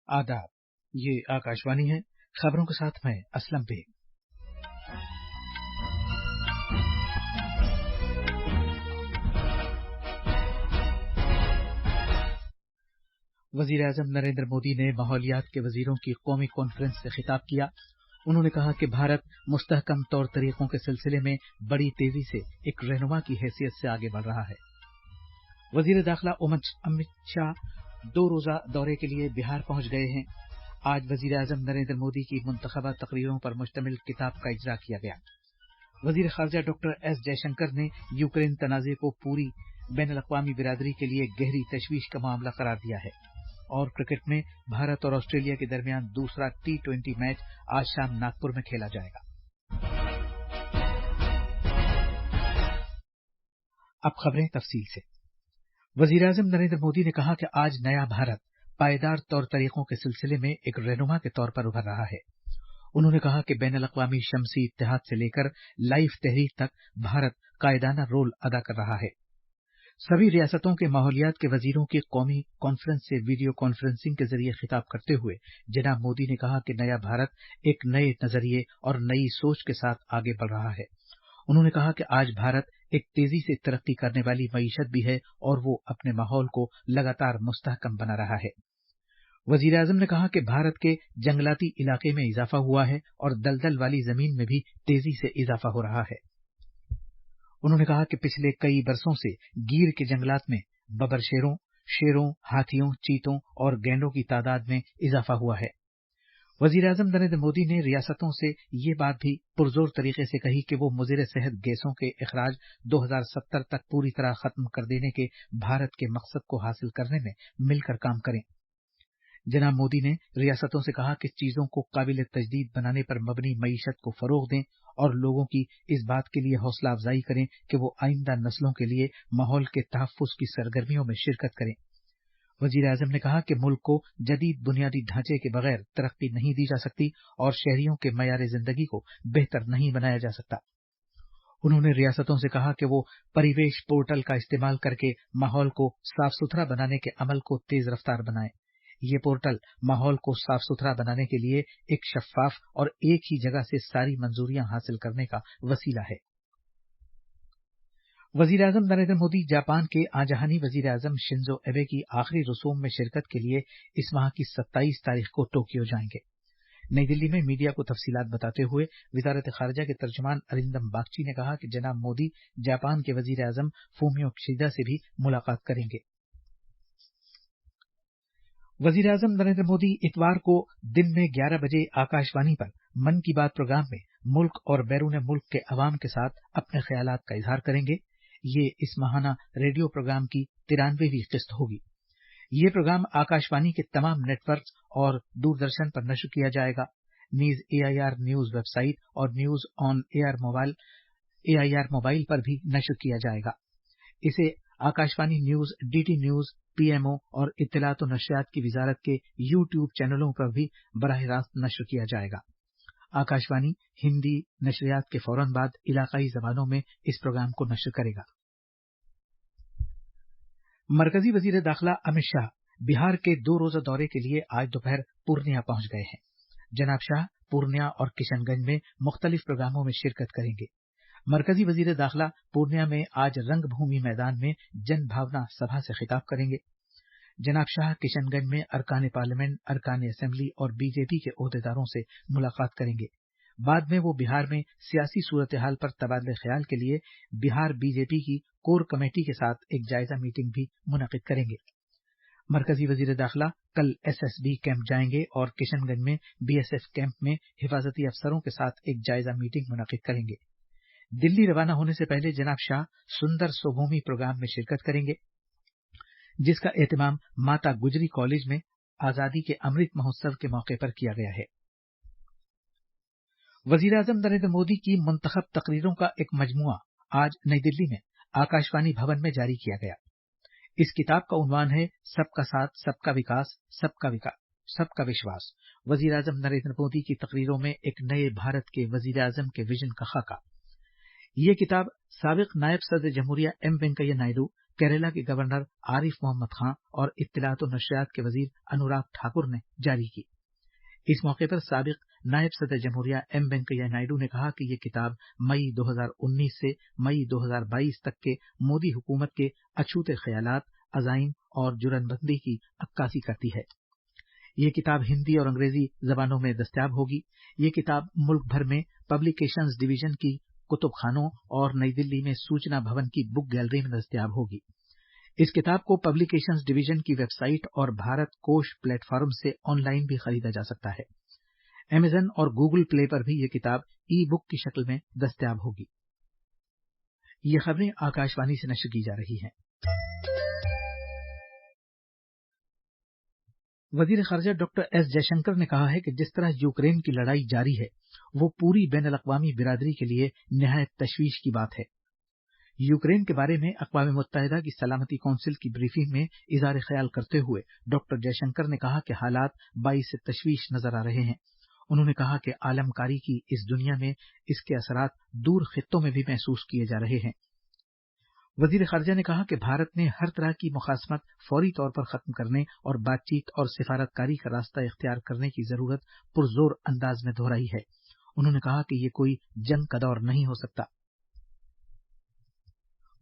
आदाब, ये आकाशवाणी है। खबरों के साथ मैं असलम बेग। वज़ीर-ए-आज़म नरेंद्र मोदी ने माहौलियात के वज़ीरों की कौमी कॉन्फ्रेंस से खिताब किया। उन्होंने कहा कि भारत मुस्तहकम तौर तरीकों के सिलसिले में बड़ी तेजी से एक रहनुमा की हैसियत से आगे बढ़ रहा है। वज़ीर दाखिला अमित शाह 2 रोज़ा दौरे के लिए बिहार पहुंच गए हैं। आज वज़ीर-ए-आज़म नरेंद्र मोदी की मुंतखबा तकरीरों पर मुश्तमिल किताब का इजरा किया गया। वज़ीर ख़ारजा डॉक्टर एस जयशंकर ने यूक्रेन तनाज़े को पूरी बैनुल-अक़वामी बिरादरी के लिए गहरी तशवीश का मामला करार दिया है। और क्रिकेट में भारत और ऑस्ट्रेलिया के दरमियान दूसरा T20 मैच आज शाम नागपुर में खेला जाएगा। अब खबरें तफसील से। वज़ीर-ए-आज़म नरेंद्र मोदी ने कहा कि आज नया भारत पायदार तौर तरीकों के सिलसिले में एक रहनुमा के तौर पर उभर रहा है। उन्होंने कहा कि बैनुल-अक़वामी शमसी इत्तेहाद से लेकर लाइफ तहरीक तक भारत कायदाना रोल अदा कर रहा है। सभी रियासतों के माहौलियात के वजीरों की कौमी कॉन्फ्रेंस से वीडियो कॉन्फ्रेंसिंग के जरिए खिताब करते हुए जनाब मोदी ने कहा कि नया भारत एक नए नजरिए और नई सोच के साथ आगे बढ़ रहा है। उन्होंने कहा कि आज भारत एक तेजी से तरक्की करने वाली मईशत भी है और वो अपने माहौल को लगातार मुस्तहकम बना रहा है। वज़ीर-ए-आज़म ने कहा कि भारत के जंगलाती इलाके में इजाफा हुआ है और दलदल वाली जमीन में भी तेजी से इजाफा हो रहा है। उन्होंने कहा कि पिछले कई बरसों से गीर के जंगलात में बबर शेरों, हाथियों, चीतों और गैंडों की तादाद में इजाफा हुआ है। वज़ीर-ए-आज़म नरेंद्र मोदी ने रियासतों से ये बात भी पुरजोर तरीके से कही कि वो मुज़िर सेहत गैसों के इखराज 2070 तक पूरी तरह खत्म कर देने के भारत के मकसद को हासिल करने में मिलकर काम करें। जनाब मोदी ने रियासतों से कहा कि चीजों को काबिल तजदीद बनाने पर मबनी मईशत को फरोग दें और लोगों की इस बात के लिए हौसला अफजाई करें कि वो आइंदा नस्लों के लिए माहौल के तहफ़्फ़ुज़ की सरगर्मियों में शिरकत करें। वज़ीर-ए-आज़म ने कहा कि मुल्क को जदीद बुनियादी ढांचे के बगैर तरक्की नहीं दी जा सकती और शहरियों के मयार जिंदगी को बेहतर नहीं बनाया जा सकता। उन्होंने रियासतों से कहा कि वो परिवेश पोर्टल का इस्तेमाल करके माहौल को साफ सुथरा बनाने के अमल को तेज रफ्तार बनाएं। ये पोर्टल माहौल को साफ सुथरा बनाने के लिए एक शफाफ और एक ही जगह से सारी मंजूरियां हासिल करने का वसीला है। वज़ीर-ए-आज़म नरेंद्र मोदी जापान के आजहानी वज़ीर-ए-आज़म शिंजो एबे की आखिरी रसूम में शिरकत के लिए इस माह की 27 तारीख को टोक्यो जाएंगे। नई दिल्ली में मीडिया को तफसीलात बताते हुए वज़ारत ख़ारिजा के तर्जुमान अरिंदम बागची ने कहा कि जनाब मोदी जापान के वज़ीर-ए-आज़म फूमियो किशिदा से भी मुलाकात करेंगे। वज़ीर-ए-आज़म नरेंद्र मोदी इतवार को दिन में 11 बजे आकाशवाणी पर मन की बात प्रोग्राम में मुल्क और बैरून मुल्क के अवाम के साथ अपने ख्यालात का इजहार करेंगे। ये इस माहाना रेडियो प्रोग्राम की 93वीं किस्त होगी। ये प्रोग्राम आकाशवाणी के तमाम नेटवर्क और दूरदर्शन पर नश्र किया जाएगा। नीज AIR न्यूज वेबसाइट और न्यूज ऑन AIR मोबाइल पर भी नश्र किया जाएगा। इसे Akashvani news, DD news, PMO और इत्तलात और नशरियात की वजारत के YouTube चैनलों पर भी बराह रास्त नश्र किया जाएगा। आकाशवाणी हिंदी नशरियात के फौरन बाद इलाकाई जबानों में इस प्रोग्राम को नश्र करेगा। मरकजी वजीर दाखिला अमित शाह बिहार के 2 रोजा दौरे के लिए आज दोपहर पूर्णिया पहुंच गए हैं। जनाब शाह पूर्णिया और किशनगंज में मुख्तलिफ प्रोग्रामों में शिरकत करेंगे। मरकजी वजीर दाखिला पूर्णिया में आज रंगभूमि मैदान में जन भावना सभा से खिताब करेंगे। जनाब शाह किशनगंज में अरकान पार्लियामेंट, अरकान असेंबली और बीजेपी के ओहदेदारों से मुलाकात करेंगे। बाद में वो बिहार में सियासी सूरत हाल पर तबादले ख्याल के लिए बिहार बीजेपी की कोर कमेटी के साथ एक जायजा मीटिंग भी मुनक़िद करेंगे। मरकजी वजीर दाखिला कल SSB कैंप जाएंगे और किशनगंज में BSF कैंप में हिफाजती अफसरों के साथ एक जायजा मीटिंग मुनक़िद करेंगे। दिल्ली रवाना होने से पहले जनाब शाह सुंदर स्वभूमि प्रोग्राम में शिरकत करेंगे, जिसका एहतमाम माता गुजरी कॉलेज में आजादी के अमृत महोत्सव के मौके पर किया गया है। वज़ीर-ए-आज़म नरेंद्र मोदी की मुंतखब तकरीरों का एक मजमुआ आज नई दिल्ली में आकाशवाणी भवन में जारी किया गया। इस किताब का उन्वान है सबका साथ, सबका विकास, सबका विश्वास। वज़ीर-ए-आज़म नरेंद्र मोदी की तकरीरों में एक नए भारत के वज़ीर-ए-आज़म के विजन का खाका। ये किताब साबिक नायब सदर जमहूरिया M. वेंकैया नायडू, केरला के गवर्नर आरिफ मोहम्मद खान और इत्तलात और नशरियात के वजीर अनुराग ठाकुर ने जारी की। इस मौके पर साबिक नायब सदर जमहूरिया एम वेंकैया नायडू ने कहा कि ये किताब मई 2019 से मई 2022 तक के मोदी हुकूमत के अछूते ख्यालात, अज़ाइम और जुर्मबंदी की अक्कासी करती है। ये किताब हिंदी और अंग्रेजी जबानों में दस्तयाब होगी। ये किताब मुल्क भर में पब्लिकेशंस डिवीजन की कुतुबखानों और नई दिल्ली में सूचना भवन की बुक गैलरी में दस्तयाब होगी। इस किताब को पब्लिकेशंस डिवीजन की वेबसाइट और भारत कोश प्लेटफॉर्म से ऑनलाइन भी खरीदा जा सकता है। अमेज़न और गूगल प्ले पर भी ये किताब ई बुक की शक्ल में दस्तयाब होगी। ये खबरें आकाशवाणी से नशर की जा रही हैं। वजीर खारजा डॉक्टर एस जयशंकर ने कहा है कि जिस तरह यूक्रेन की लड़ाई जारी है वो पूरी बैन अल-अक़वामी बिरादरी के लिए निहायत तशवीश की बात है। यूक्रेन के बारे में अक़वाम मुत्तहिदा की सलामती कौंसिल की ब्रीफिंग में इज़हार ख्याल करते हुए डॉक्टर जयशंकर ने कहा कि हालात बाइस तशवीश नजर आ रहे हैं। उन्होंने कहा कि आलमकारी की इस दुनिया में इसके असरात दूर खित्तों में भी महसूस किए जा रहे हैं। वजीर खारजा ने कहा कि भारत ने हर तरह की मुखासमत फौरी तौर पर खत्म करने और बातचीत और सिफारतकारी का रास्ता इख्तियार करने की जरूरत पुरजोर अंदाज में दोहराई है। उन्होंने कहा कि ये कोई जंग का दौर नहीं हो सकता।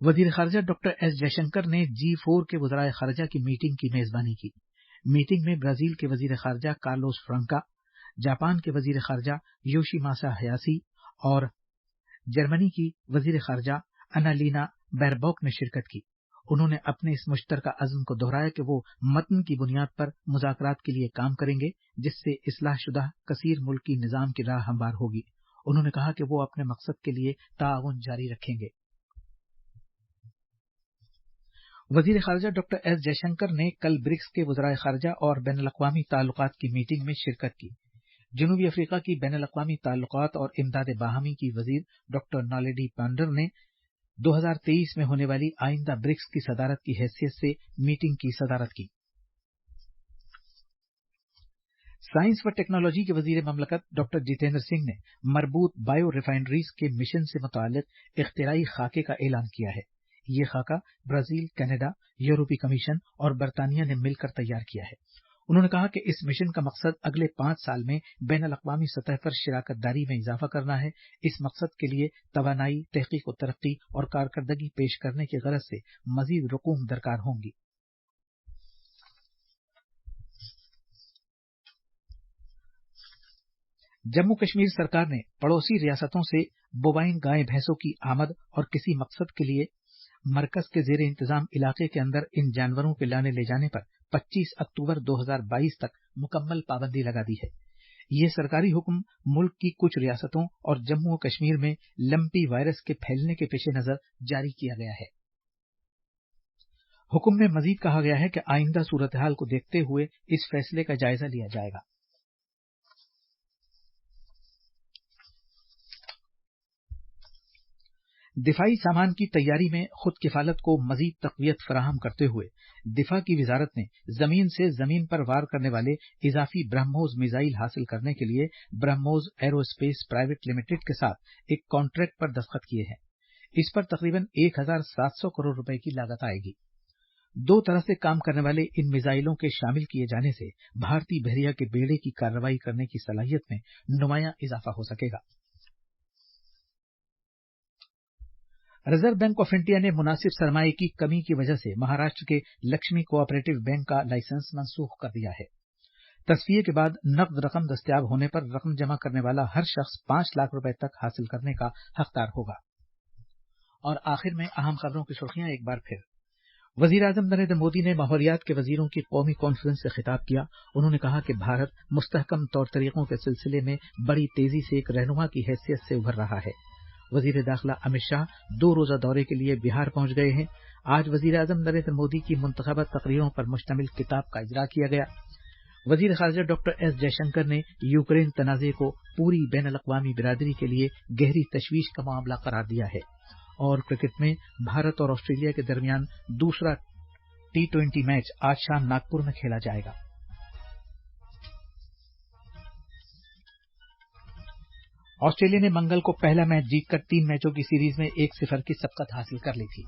वजीर खारजा डॉक्टर एस जयशंकर ने G4 के वज़राए खारजा की मीटिंग की मेजबानी की। मीटिंग में ब्राजील के वजीर खारजा कार्लोस फ्रांका, जापान के वजीर खारजा योशिमासा हयाशी और जर्मनी की वजीर खारजा अनालीना बैरबॉक ने शिरकत की। उन्होंने अपने इस मुश्तरका अज़्म को दोहराया कि वो मतन की बुनियाद पर मुज़ाकरात के लिए काम करेंगे, जिससे इस्लाहशुदा कसीर मुल्की निज़ाम की राह हमवार होगी। उन्होंने कहा कि वो अपने मकसद के लिए ताउन जारी रखेंगे। वजीर खारजा डॉक्टर एस जयशंकर ने कल ब्रिक्स के वज़राए खारजा और बैन अल-अक़वामी ताल्लुकात की मीटिंग में शिरकत की। जनूबी अफ्रीका की बैन अल-अक़वामी ताल्लुकात और इमदाद बाहमी की वजीर डॉक्टर नालेडी पांडर ने 2023 में होने वाली आइंदा ब्रिक्स की सदारत की हैसियत से मीटिंग की सदारत की। साइंस व टेक्नोलॉजी के वजीर ममलकत डॉक्टर जितेंद्र सिंह ने मरबूत बायो रिफाइनरीज के मिशन से मुताल्लिक इख्तिराई खाके का ऐलान किया है। ये खाका ब्राजील, कनाडा, यूरोपीय कमीशन और बरतानिया ने मिलकर तैयार किया है। उन्होंने कहा कि इस मिशन का मकसद अगले 5 साल में बैन अल-अक़वामी सतह पर शिराकतदारी में इजाफा करना है। इस मकसद के लिए तवानाई, तहकीक और तरक्की और कारकर्दगी पेश करने की गरज से मजीद रकूम दरकार होंगी। जम्मू कश्मीर सरकार ने पड़ोसी रियासतों से बोवाइन गाय भैंसों की आमद और किसी मकसद के लिए मरकज के जेर इंतजाम इलाके के अंदर इन जानवरों के लाने ले जाने पर 25 अक्टूबर 2022 तक मुकम्मल पाबंदी लगा दी है। ये सरकारी हुक्म मुल्क की कुछ रियासतों और जम्मू और कश्मीर में लंपी वायरस के फैलने के पेश नजर जारी किया गया है। हुक्म में मजीद कहा गया है कि आइंदा सूरत हाल को देखते हुए इस फैसले का जायजा लिया जाएगा। दिफाई सामान की तैयारी में खुद किफालत को मजीद तक़वियत फराहम करते हुए दिफा की वजारत ने जमीन से जमीन पर वार करने वाले इजाफी ब्रह्मोस मिसाइल हासिल करने के लिए ब्रह्मोस एरोस्पेस प्राइवेट लिमिटेड के साथ एक कॉन्ट्रैक्ट पर दस्तखत किए हैं। इस पर तकरीबन 1700 करोड़ रुपए की लागत आएगी। 2 तरह से काम करने वाले इन मिसाइलों के शामिल किए जाने से भारतीय बहरिया के बेड़े की कार्रवाई करने की सलाहियत में नुमायां इजाफा हो सकेगा। रिजर्व बैंक ऑफ इंडिया ने मुनासिब सरमाए की कमी की वजह से महाराष्ट्र के लक्ष्मी कोऑपरेटिव बैंक का लाइसेंस मंसूख कर दिया है। तस्फिये के बाद नकद रकम दस्तयाब होने पर रकम जमा करने वाला हर शख्स 5 लाख रुपए तक हासिल करने का हकदार होगा। और आखिर में अहम खबरों की सुर्खियां एक बार फिर। वजीर आजम नरेंद्र मोदी ने माहौलियात के वजीरों की कौमी कॉन्फ्रेंस से खिताब किया। उन्होंने कहा कि भारत मुस्तहकम तौर तरीकों के सिलसिले में बड़ी तेजी से एक रहनुमा की हैसियत से उभर रहा है। वजीर दाखिला अमित शाह 2 रोजा दौरे के लिए बिहार पहुंच गए हैं। आज वजीर आजम नरेंद्र मोदी की मुंतखबा तकरीरों पर मुश्तमिल किताब का इजरा किया गया। वजीर खारजा डॉक्टर एस जयशंकर ने यूक्रेन तनाज़े को पूरी बैन अल-अक़वामी बिरादरी के लिए गहरी तशवीश का मामला करार दिया है। और क्रिकेट में भारत और ऑस्ट्रेलिया के दरमियान दूसरा T20 मैच आज शाम नागपुर में खेला जाएगा। ऑस्ट्रेलिया ने मंगल को पहला मैच जीतकर 3 मैचों की सीरीज में 1-0 की सबकत हासिल कर ली थी।